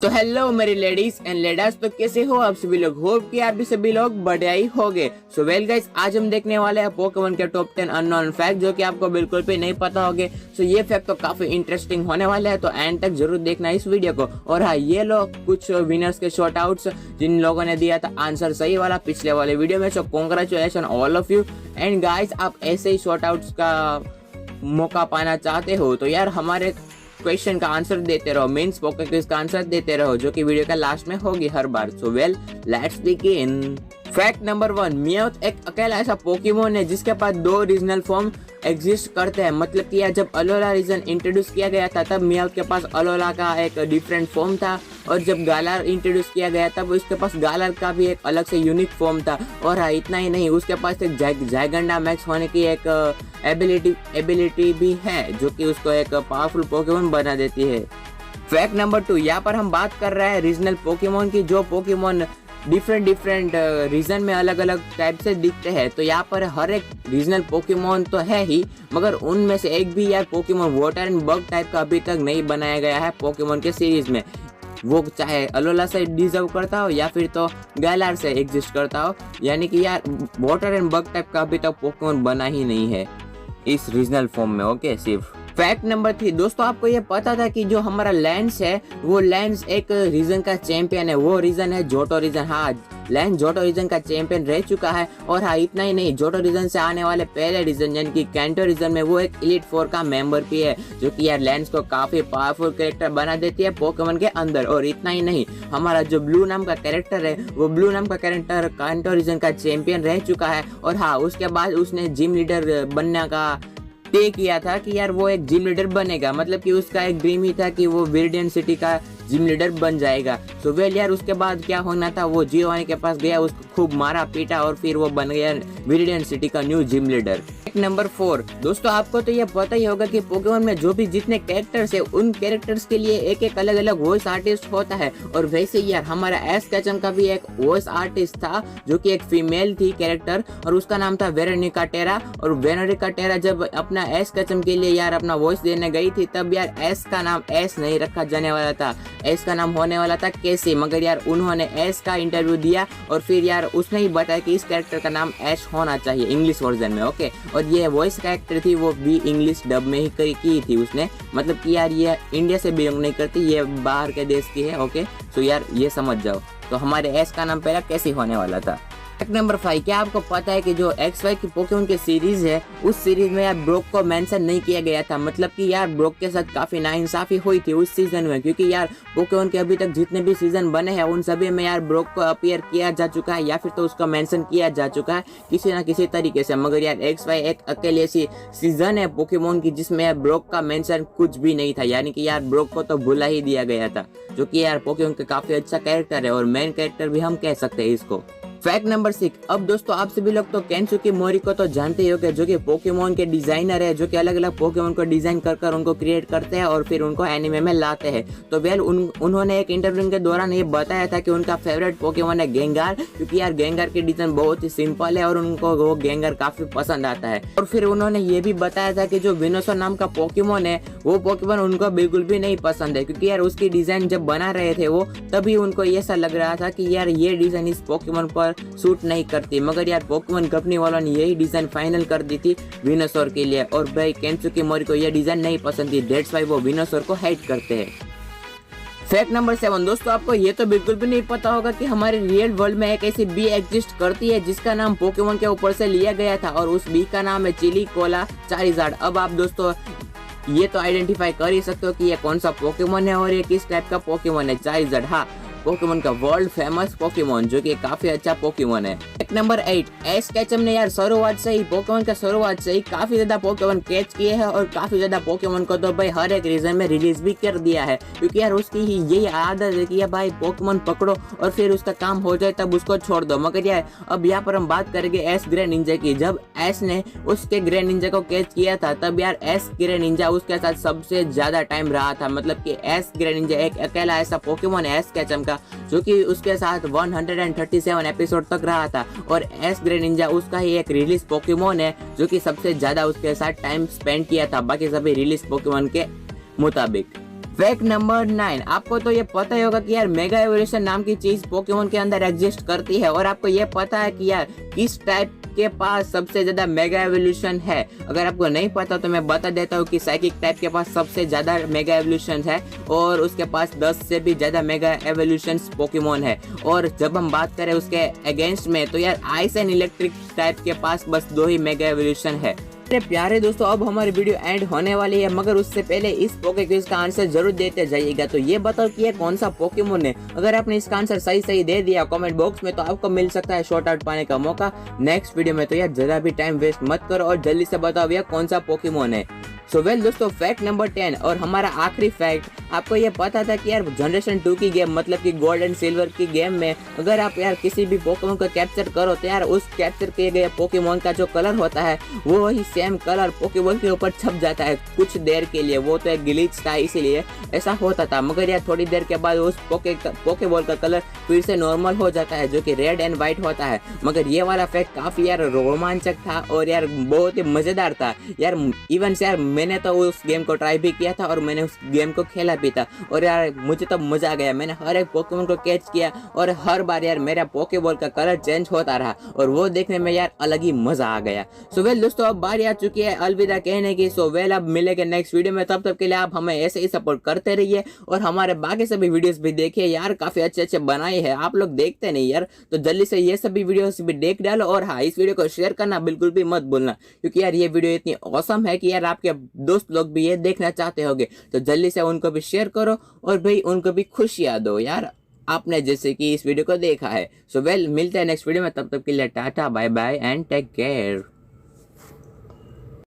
तो हेलो मेरी ladies and ladders, तो कैसे हो आप सभी लोग। होप कि आप भी सभी लोग बढ़िया ही होगे। सो वेल गाइस, आज हम देखने वाले हैं पोकेमॉन के टॉप 10 अननोन फैक्ट जो कि आपको बिल्कुल भी नहीं पता होंगे। सो ये फैक्ट तो काफी इंटरेस्टिंग होने वाले हैं, तो एंड तक जरूर देखना इस वीडियो को। और हाँ, ये लोग कुछ विनर्स के शॉर्ट आउट्स जिन लोगों ने दिया था आंसर सही वाला पिछले वाले वीडियो में। So congratulation all of you. And guys, आप ऐसे ही शॉर्ट आउट्स का मौका पाना चाहते हो तो यार हमारे क्वेश्चन का आंसर देते रहो, मीन्स पोके क्विज का आंसर देते रहो, जो कि वीडियो का लास्ट में होगी हर बार। So well, let's begin. Fact number 1, मियाउथ एक अकेला ऐसा पोकेमोन है जिसके पास 2 रीजनल फॉर्म एग्जिस्ट करते हैं। मतलब कि यार जब अलोला रीजन इंट्रोड्यूस किया गया था तब मियाउथ के पास अलोला का एक डिफरेंट फॉर्म था, और जब गालार इंट्रोड्यूस किया गया तब उसके पास गालार का भी एक अलग से यूनिक फॉर्म था। और हाँ, इतना ही नहीं, उसके पास एक जायगंडा मैक्स होने की एक एबिलिटी भी है जो कि उसको एक पावरफुल पोकेमोन बना देती है। फैक्ट नंबर 2, यहाँ पर हम बात कर रहे हैं रीजनल पोकेमोन की, जो पोकेमोन डिफरेंट रीजन में अलग अलग टाइप से दिखते हैं। तो यहाँ पर हर एक रीजनल पोकेमोन तो है ही, मगर उनमें से एक भी यार Pokemon water and bug type का अभी तक नहीं बनाया गया है पोकेमोन के सीरीज में। वो चाहे अलोला से डिजर्व करता हो या फिर तो गैलार से एग्जिस्ट करता हो, यानी कि यार वाटर एंड बग टाइप का अभी तक पोकेमोन बना ही नहीं है इस रीजनल फॉर्म में। ओके, सिर्फ। फैक्ट नंबर 3, दोस्तों आपको ये पता था कि जो हमारा लैंस है वो लैंस एक रीजन का चैंपियन है। वो रीजन है जोटो रीजन। हाँ, लैंस जोटो रीजन का चैंपियन रह चुका है। और हाँ, इतना ही नहीं, जोटो रीजन से आने वाले पहले रीजन यानी कि कैंटो रीजन में वो एक एलीट 4 का मेंबर भी है, जो कि यार लैंस को काफी पावरफुल कैरेक्टर बना देती है पोकेमोन के अंदर। और इतना ही नहीं, हमारा जो ब्लू नाम का कैरेक्टर है वो ब्लू नाम का कैरेक्टर कैंटो रीजन का चैंपियन रह चुका है। और हाँ, उसके बाद उसने जिम लीडर बनने का तय किया था कि यार वो एक जिम लीडर बनेगा। मतलब कि उसका एक ड्रीम ही था कि वो विरिडियन सिटी का जिम लीडर बन जाएगा। सो वेल यार, उसके बाद क्या होना था, वो जियोनी के पास गया, उसको खूब मारा पीटा और फिर वो बन गया विरिडियन सिटी का न्यू जिम लीडर। नंबर 4, दोस्तों आपको तो ये पता ही होगा कि पोकेमोन में जो भी जितने कैरेक्टर्स है उन कैरेक्टर्स के लिए एक एक अलग अलग वॉइस आर्टिस्ट होता है। और वैसे ही यार हमारा एस कैचम का भी एक वॉइस आर्टिस्ट था जो कि एक फीमेल थी कैरेक्टर, और उसका नाम था वेरोनिका टेरा। और वेरोनिका टेरा जब अपना एस कैचम के लिए यार अपना वॉइस देने गई थी तब यार एस का नाम एस नहीं रखा जाने वाला था, एस का नाम होने वाला था कैसे। मगर यार उन्होंने एस का इंटरव्यू दिया और फिर यार उसने ही बताया कि इस कैरेक्टर का नाम एस होना चाहिए इंग्लिश वर्जन में। ओके, और ये वॉइस कैरेक्टर थी वो भी इंग्लिश डब में ही की थी उसने। मतलब कि यार ये इंडिया से बिलोंग नहीं करती, ये बाहर के देश की है। ओके, तो यार ये समझ जाओ। तो हमारे एस का नाम पहला कैसे होने वाला था। फैक्ट नंबर 5, क्या आपको पता है कि जो XY की पोकेमोन की सीरीज है उस सीरीज में यार ब्रोक को मेंशन नहीं किया गया था। मतलब कि यार ब्रोक के साथ काफी नाइंसाफी हुई थी उस सीजन में, क्योंकि यार पोकेमोन के अभी तक जितने भी सीजन बने हैं उन सभी में यार ब्रोक को अपीयर किया जा चुका है या फिर तो उसका मेंशन किया जा चुका है किसी ना किसी तरीके से। मगर यार XY एक अकेले ऐसी सीजन है पोकेमोन की जिसमें यार ब्रोक का मेंशन कुछ भी नहीं था, यानी कि यार ब्रोक को तो भुला ही दिया गया था, जो कि यार पोकेमोन का काफी अच्छा कैरेक्टर है और मेन कैरेक्टर भी हम कह सकते हैं इसको। फैक्ट नंबर 6, अब दोस्तों आप सभी लोग तो केंसुकी मोरी को तो जानते ही होंगे, जो कि पोकेमोन के डिजाइनर है, जो कि अलग अलग पोकेमोन को डिजाइन कर उनको क्रिएट करते हैं और फिर उनको एनिमे में लाते हैं। तो वेल उन्होंने एक इंटरव्यू के दौरान ये बताया था कि उनका फेवरेट पोकेमोन है गेंगार, क्योंकि यार गेंगार की डिजाइन बहुत ही सिंपल है और उनको वो गेंगार काफी पसंद आता है। और फिर उन्होंने ये भी बताया था कि जो विनोसर नाम का पोकेमोन है वो पोकेमोन उनको बिल्कुल भी नहीं पसंद है, क्योंकि यार उसकी डिजाइन जब बना रहे थे वो तभी उनको ऐसा लग रहा था कि यार ये डिजाइन इस पोकेमोन पर सूट नहीं करती। मगर यार पोकेमोन कंपनी वालों ने यही डिजाइन फाइनल कर दी थी विनोसर के लिए, और भाई केंसुकी मोरी को यह डिजाइन नहीं पसंद थी, दैट्स व्हाई वो विनोसर को हेट करते हैं। फैक्ट नंबर 7, दोस्तों आपको ये तो बिल्कुल भी नहीं पता होगा कि हमारे रियल वर्ल्ड में एक ऐसी बी एग्जिस्ट करती है जिसका नाम पोकेमोन के ऊपर से लिया गया था, और उस बी का नाम है चिली कोला चारिजार्ड। अब आप दोस्तों ये तो आइडेंटिफाई कर ही सकते हो कि ये कौन सा पोकेमोन है और ये किस टाइप का पोकेमोन है। चारिजार्ड, हाँ, पोकेमोन का वर्ल्ड फेमस पोकेमोन, जो कि काफी अच्छा पोकेमोन है। फैक्ट नंबर 8, एस कैचम ने यार शुरुआत से ही पोकेमोन का शुरुआत से ही काफी ज्यादा पोकेमोन कैच किए हैं और काफी ज्यादा पोकेमोन को तो भाई हर एक रीजन में रिलीज भी कर दिया है, क्योंकि यार उसकी ही यही आदत है कि यार भाई पोकेमोन पकड़ो और फिर उसका काम हो जाए तब उसको छोड़ दो। मगर यार अब यहाँ पर हम बात करेंगे एस ग्रे निंजा की। जब एस ने उसके ग्रे निंजा को कैच किया था तब यार एस ग्रे निंजा उसके साथ सबसे ज्यादा टाइम रहा था। मतलब कि एस ग्रे निंजा एक अकेला ऐसा पोकेमोन है एस कैचम का जो कि उसके साथ 137 एपिसोड तक रहा था, और एस ग्रे निंजा उसका ही एक रिलीज पोकेमोन है जो कि सबसे ज्यादा उसके साथ टाइम स्पेंड किया था बाकी सभी रिलीज पोकेमोन के मुताबिक। फैक्ट नंबर 9, आपको तो ये पता ही होगा कि यार मेगा एवोल्यूशन नाम की चीज पोकेमोन के अंदर एग्जिस्ट करती है। और आपको ये पता है कि यार किस टाइप के पास सबसे ज्यादा मेगा एवोल्यूशन है? अगर आपको नहीं पता तो मैं बता देता हूँ कि साइकिक टाइप के पास सबसे ज्यादा मेगा एवोल्यूशन है और उसके पास 10 से भी ज्यादा मेगा एवोल्यूशन पोकेमोन है। और जब हम बात करें उसके अगेंस्ट में तो यार आइस एंड इलेक्ट्रिक टाइप के पास बस 2 ही मेगा एवोल्यूशन है। मेरे प्यारे दोस्तों, अब हमारी वीडियो एंड होने वाली है, मगर उससे पहले इस पोके क्विज का आंसर जरूर देते जाइएगा। तो ये बताओ कि ये कौन सा पोकेमोन है? अगर आपने इसका आंसर सही दे दिया कमेंट बॉक्स में तो आपको मिल सकता है शॉर्ट आउट पाने का मौका नेक्स्ट वीडियो में। तो यार जरा भी टाइम वेस्ट मत करो और जल्दी से बताओ यार कौन सा पोकेमोन है। सो वेल दोस्तों, फैक्ट नंबर 10 और हमारा आखिरी फैक्ट, आपको ये पता था कि यार जनरेशन 2 की गेम मतलब कि गोल्ड एंड सिल्वर की गेम में अगर आप यार किसी भी पोकेमोन को कैप्चर करो तो यार उस कैप्चर किए गए पोकेमोन का जो कलर होता है वो वही सेम कलर पोकेमोन के ऊपर छप जाता है कुछ देर के लिए। वो तो एक ग्लिच था इसीलिए ऐसा होता था, मगर यार थोड़ी देर के बाद उस पोकेबॉल का कलर फिर से नॉर्मल हो जाता है जो कि रेड एंड व्हाइट होता है। मगर ये वाला फैक्ट काफी यार रोमांचक था और यार बहुत ही मजेदार था यार। इवन से यार मैंने तो उस गेम को ट्राई भी किया था और मैंने उस गेम को खेला भी था और यार मुझे तो मजा आ गया। मैंने हर एक पोकेमोन को कैच किया और हर बार यार मेरा पोकेबॉल का कलर चेंज होता रहा और वो देखने में यार अलग ही मजा आ गया। सो वेल दोस्तों, अब बारी आ चुकी है अलविदा कहने की। सो वेल, अब मिलेंगे नेक्स्ट वीडियो में, तब तक के लिए आप हमें ऐसे ही सपोर्ट करते रहिए और हमारे बाकी सभी वीडियोस भी देखिए यार, काफी अच्छे बनाए हैं। आप लोग देखते नहीं यार, तो जल्दी से ये सभी वीडियोस भी देख डालो और हाँ, इस वीडियो को शेयर करना बिल्कुल भी मत भूलना क्योंकि यार ये वीडियो इतनी ऑसम है कि यार आपके दोस्त लोग भी ये देखना चाहते होंगे। तो जल्दी से उनको भी शेयर करो और भाई उनको भी खुशियां दो यार, आपने जैसे कि इस वीडियो को देखा है। सो वेल, मिलते हैं नेक्स्ट वीडियो में, तब तक के लिए tata bye bye and take care.